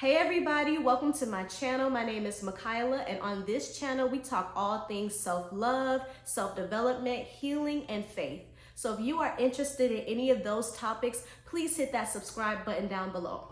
Hey everybody, welcome to my channel. My name is Makayla, and on this channel we talk all things self-love, self-development, healing, and faith. So if you are interested in any of those topics, please hit that subscribe button down below.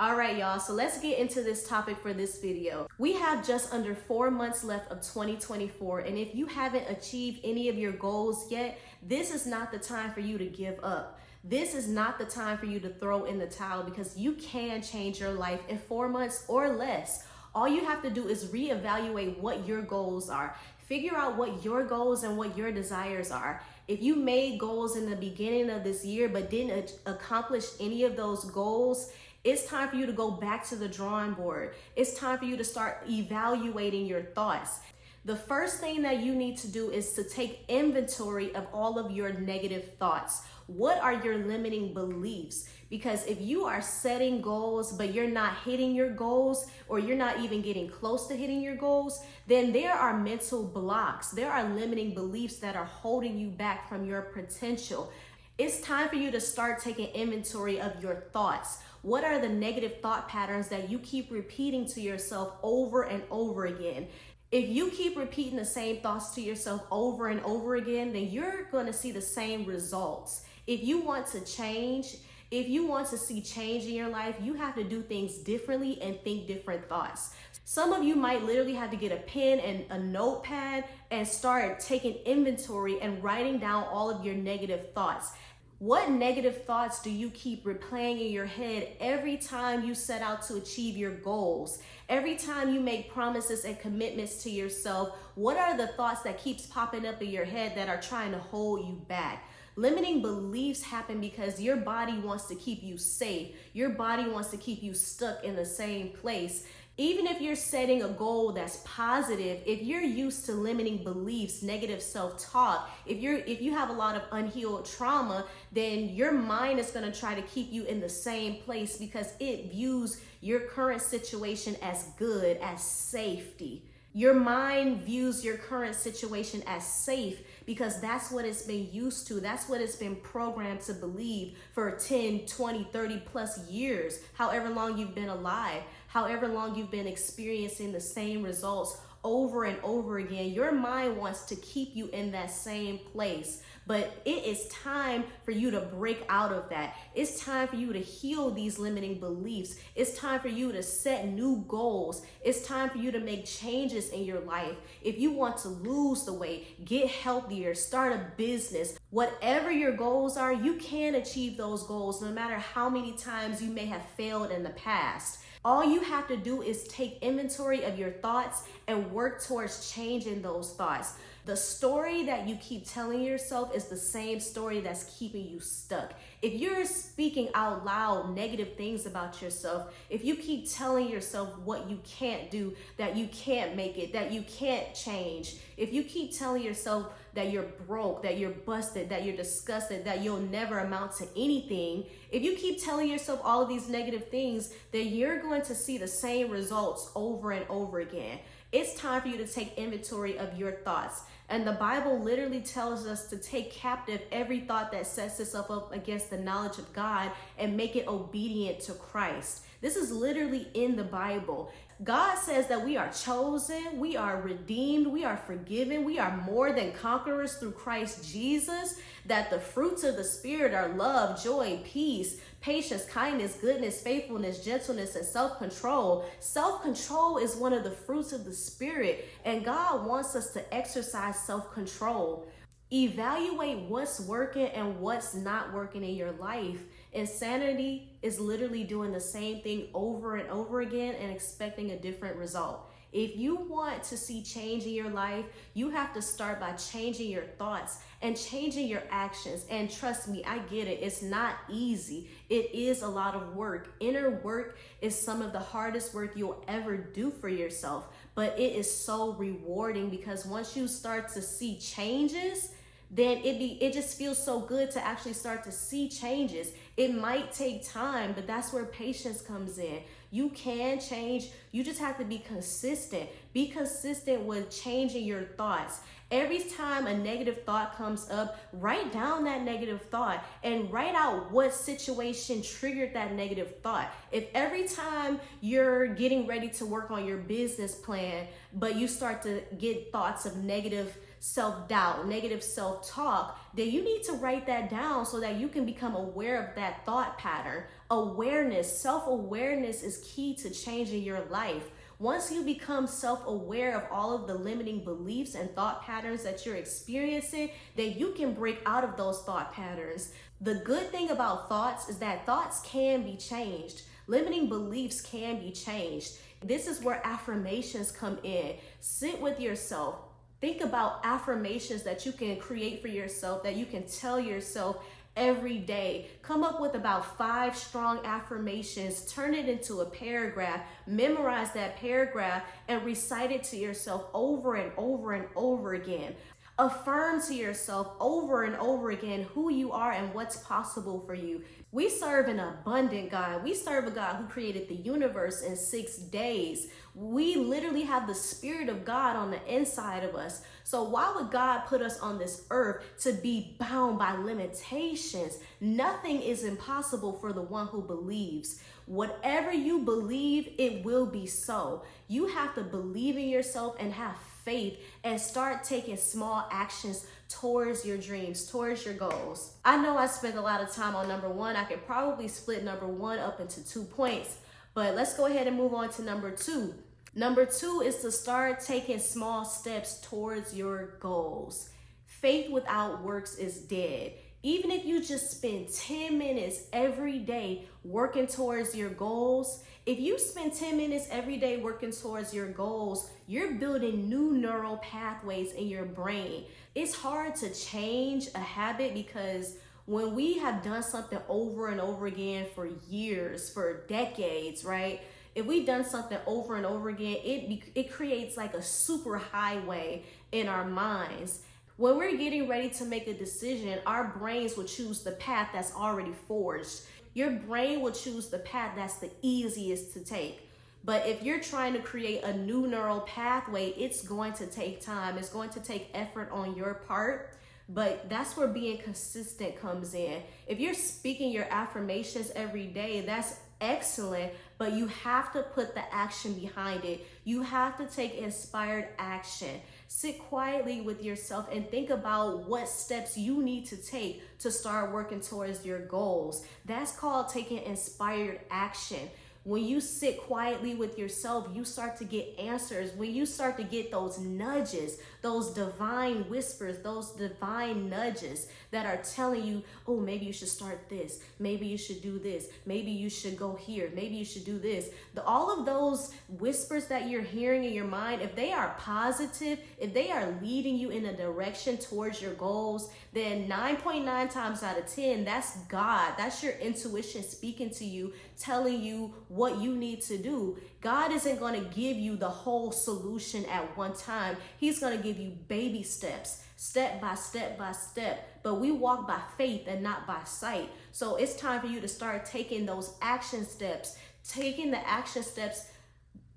All right, y'all, so let's get into this topic for this video. We have just under 4 months left of 2024, and if you haven't achieved any of your goals yet, this is not the time for you to give up. This is not the time for you to throw in the towel, because you can change your life in 4 months or less. All you have to do is reevaluate what your goals are. Figure out what your goals and what your desires are. If you made goals in the beginning of this year but didn't accomplish any of those goals, it's time for you to go back to the drawing board. It's time for you to start evaluating your thoughts. The first thing that you need to do is to take inventory of all of your negative thoughts. What are your limiting beliefs? Because if you are setting goals, but you're not hitting your goals, or you're not even getting close to hitting your goals, then there are mental blocks. There are limiting beliefs that are holding you back from your potential. It's time for you to start taking inventory of your thoughts. What are the negative thought patterns that you keep repeating to yourself over and over again? If you keep repeating the same thoughts to yourself over and over again, then you're going to see the same results. If you want to change, if you want to see change in your life, you have to do things differently and think different thoughts. Some of you might literally have to get a pen and a notepad and start taking inventory and writing down all of your negative thoughts. What negative thoughts do you keep replaying in your head every time you set out to achieve your goals? Every time you make promises and commitments to yourself, what are the thoughts that keeps popping up in your head that are trying to hold you back? Limiting beliefs happen because your body wants to keep you safe. Your body wants to keep you stuck in the same place. Even if you're setting a goal that's positive, if you're used to limiting beliefs, negative self-talk, if you have a lot of unhealed trauma, then your mind is going to try to keep you in the same place because it views your current situation as good, as safety. Your mind views your current situation as safe because that's what it's been used to. That's what it's been programmed to believe for 10, 20, 30 plus years, however long you've been alive, however long you've been experiencing the same results over and over again. Your mind wants to keep you in that same place. But it is time for you to break out of that. It's time for you to heal these limiting beliefs. It's time for you to set new goals. It's time for you to make changes in your life. If you want to lose the weight, get healthier, start a business, whatever your goals are, you can achieve those goals no matter how many times you may have failed in the past. All you have to do is take inventory of your thoughts and work towards changing those thoughts. The story that you keep telling yourself is the same story that's keeping you stuck. If you're speaking out loud negative things about yourself, if you keep telling yourself what you can't do, that you can't make it, that you can't change, if you keep telling yourself that you're broke, that you're busted, that you're disgusted, that you'll never amount to anything, if you keep telling yourself all of these negative things, then you're going to see the same results over and over again. It's time for you to take inventory of your thoughts. And the Bible literally tells us to take captive every thought that sets itself up against the knowledge of God and make it obedient to Christ. This is literally in the Bible. God says that we are chosen, we are redeemed, we are forgiven, we are more than conquerors through Christ Jesus, that the fruits of the Spirit are love, joy, peace, patience, kindness, goodness, faithfulness, gentleness, and self-control. Self-control is one of the fruits of the Spirit, and God wants us to exercise self-control. Evaluate what's working and what's not working in your life. Insanity is literally doing the same thing over and over again and expecting a different result. If you want to see change in your life, you have to start by changing your thoughts and changing your actions. And trust me, I get it. It's not easy. It is a lot of work. Inner work is some of the hardest work you'll ever do for yourself, but it is so rewarding because once you start to see changes, then it just feels so good to actually start to see changes. It might take time, but that's where patience comes in. You can change. You just have to be consistent. Be consistent with changing your thoughts. Every time a negative thought comes up, write down that negative thought and write out what situation triggered that negative thought. If every time you're getting ready to work on your business plan, but you start to get thoughts of negative self-doubt, negative self-talk, then you need to write that down so that you can become aware of that thought pattern. Awareness, self-awareness is key to changing your life. Once you become self-aware of all of the limiting beliefs and thought patterns that you're experiencing, then you can break out of those thought patterns. The good thing about thoughts is that thoughts can be changed. Limiting beliefs can be changed. This is where affirmations come in. Sit with yourself. Think about affirmations that you can create for yourself, that you can tell yourself every day. Come up with about 5 strong affirmations, turn it into a paragraph, memorize that paragraph, and recite it to yourself over and over and over again. Affirm to yourself over and over again who you are and what's possible for you. We serve an abundant God. We serve a God who created the universe in 6 days. We literally have the Spirit of God on the inside of us. So why would God put us on this earth to be bound by limitations? Nothing is impossible for the one who believes. Whatever you believe, it will be so. You have to believe in yourself and have faith and start taking small actions towards your dreams, towards your goals. I know I spent a lot of time on number 1. I could probably split number 1 up into 2 points, but let's go ahead and move on to number 2. Number 2 is to start taking small steps towards your goals. Faith without works is dead. Even if you just spend 10 minutes every day working towards your goals, if you spend 10 minutes every day working towards your goals, you're building new neural pathways in your brain. It's hard to change a habit because when we have done something over and over again for years, for decades, right? If we've done something over and over again, it creates like a super highway in our minds. When we're getting ready to make a decision, our brains will choose the path that's already forged. Your brain will choose the path that's the easiest to take. But if you're trying to create a new neural pathway, it's going to take time. It's going to take effort on your part. But that's where being consistent comes in. If you're speaking your affirmations every day, that's excellent, but you have to put the action behind it. You have to take inspired action. Sit quietly with yourself and think about what steps you need to take to start working towards your goals. That's called taking inspired action. When you sit quietly with yourself, you start to get answers. When you start to get those nudges, those divine whispers, those divine nudges that are telling you, oh, maybe you should start this. Maybe you should do this. Maybe you should go here. Maybe you should do this. All of those whispers that you're hearing in your mind, if they are positive, if they are leading you in a direction towards your goals, then 9.9 times out of 10, that's God. That's your intuition speaking to you, telling you what you need to do. God isn't going to give you the whole solution at one time. He's going to give you baby steps, step by step by step. But we walk by faith and not by sight. So it's time for you to start taking those action steps, taking the action steps.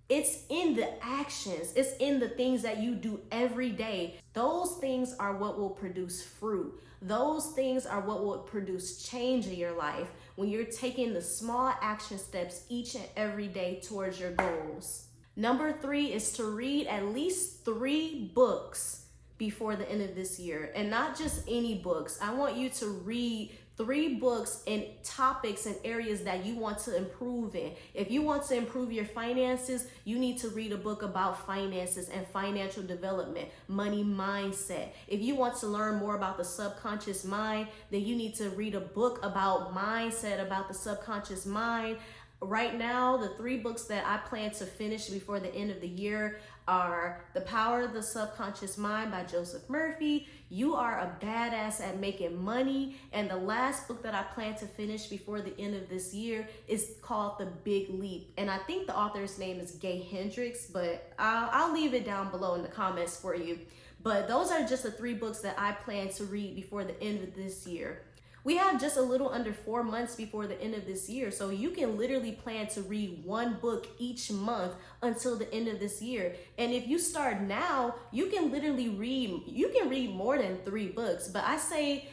It's in the actions. It's in the things that you do every day. Those things are what will produce fruit. Those things are what will produce change in your life when you're taking the small action steps each and every day towards your goals. Number 3 is to read at least 3 books before the end of this year, and not just any books. I want you to read 3 books in topics and areas that you want to improve in. If you want to improve your finances, you need to read a book about finances and financial development, money mindset. If you want to learn more about the subconscious mind, then you need to read a book about mindset, about the subconscious mind. Right now, the 3 books that I plan to finish before the end of the year are The Power of the Subconscious Mind by Joseph Murphy, You Are a Badass at Making Money, and the last book that I plan to finish before the end of this year is called The Big Leap. And I think the author's name is Gay Hendricks, but I'll leave it down below in the comments for you. But those are just the 3 books that I plan to read before the end of this year. We have just a little under 4 months before the end of this year. So you can literally plan to read one book each month until the end of this year. And if you start now, you can literally read more than 3 books. But I say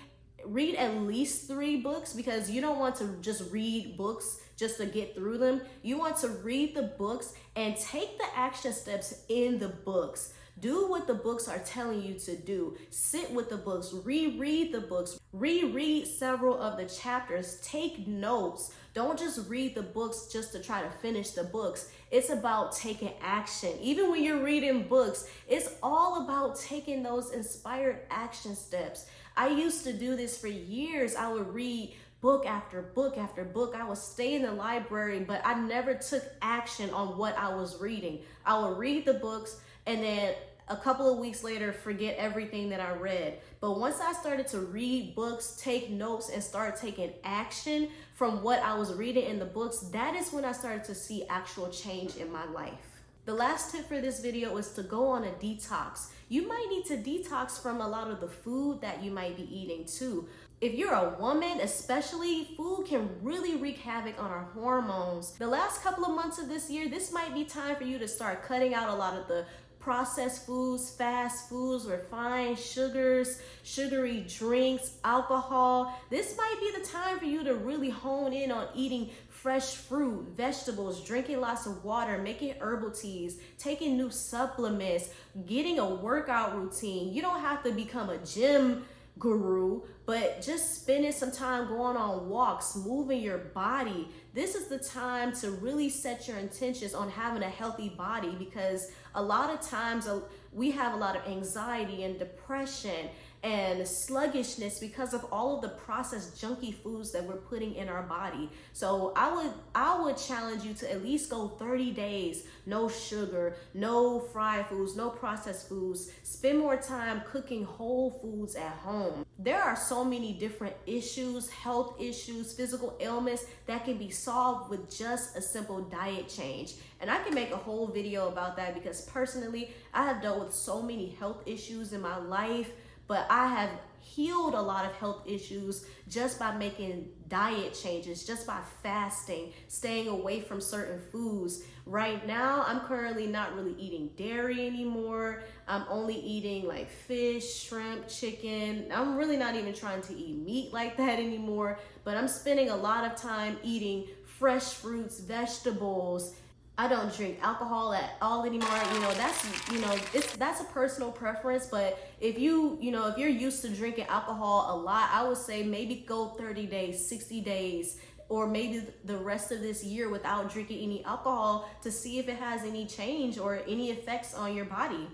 read at least 3 books, because you don't want to just read books just to get through them. You want to read the books and take the action steps in the books. Do what the books are telling you to do. Sit with the books, reread the books, reread several of the chapters, take notes. Don't just read the books just to try to finish the books. It's about taking action. Even when you're reading books, it's all about taking those inspired action steps. I used to do this for years. I would read book after book after book. I would stay in the library, but I never took action on what I was reading. I would read the books and then a couple of weeks later, forget everything that I read. But once I started to read books, take notes, and start taking action from what I was reading in the books, that is when I started to see actual change in my life. The last tip for this video is to go on a detox. You might need to detox from a lot of the food that you might be eating too. If you're a woman, especially, food can really wreak havoc on our hormones. The last couple of months of this year, this might be time for you to start cutting out a lot of the processed foods, fast foods, refined sugars, sugary drinks, alcohol. This might be the time for you to really hone in on eating fresh fruit, vegetables, drinking lots of water, making herbal teas, taking new supplements, getting a workout routine. You don't have to become a gym guru, but just spending some time going on walks, moving your body. This is the time to really set your intentions on having a healthy body, because a lot of times we have a lot of anxiety and depression and sluggishness because of all of the processed junky foods that we're putting in our body. So I would challenge you to at least go 30 days, no sugar, no fried foods, no processed foods. Spend more time cooking whole foods at home. There are so many different issues, health issues, physical ailments that can be solved with just a simple diet change. And I can make a whole video about that, because personally, I have dealt with so many health issues in my life, but I have healed a lot of health issues just by making diet changes, just by fasting, staying away from certain foods. Right now, I'm currently not really eating dairy anymore. I'm only eating like fish, shrimp, chicken. I'm really not even trying to eat meat like that anymore, but I'm spending a lot of time eating fresh fruits, vegetables. I don't drink alcohol at all anymore. That's a personal preference, but if you're used to drinking alcohol a lot, I would say maybe go 30 days, 60 days, or maybe the rest of this year without drinking any alcohol to see if it has any change or any effects on your body.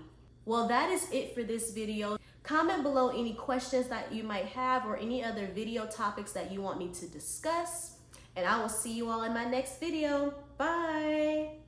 Well, that is it for this video. Comment below any questions that you might have or any other video topics that you want me to discuss. And I will see you all in my next video. Bye.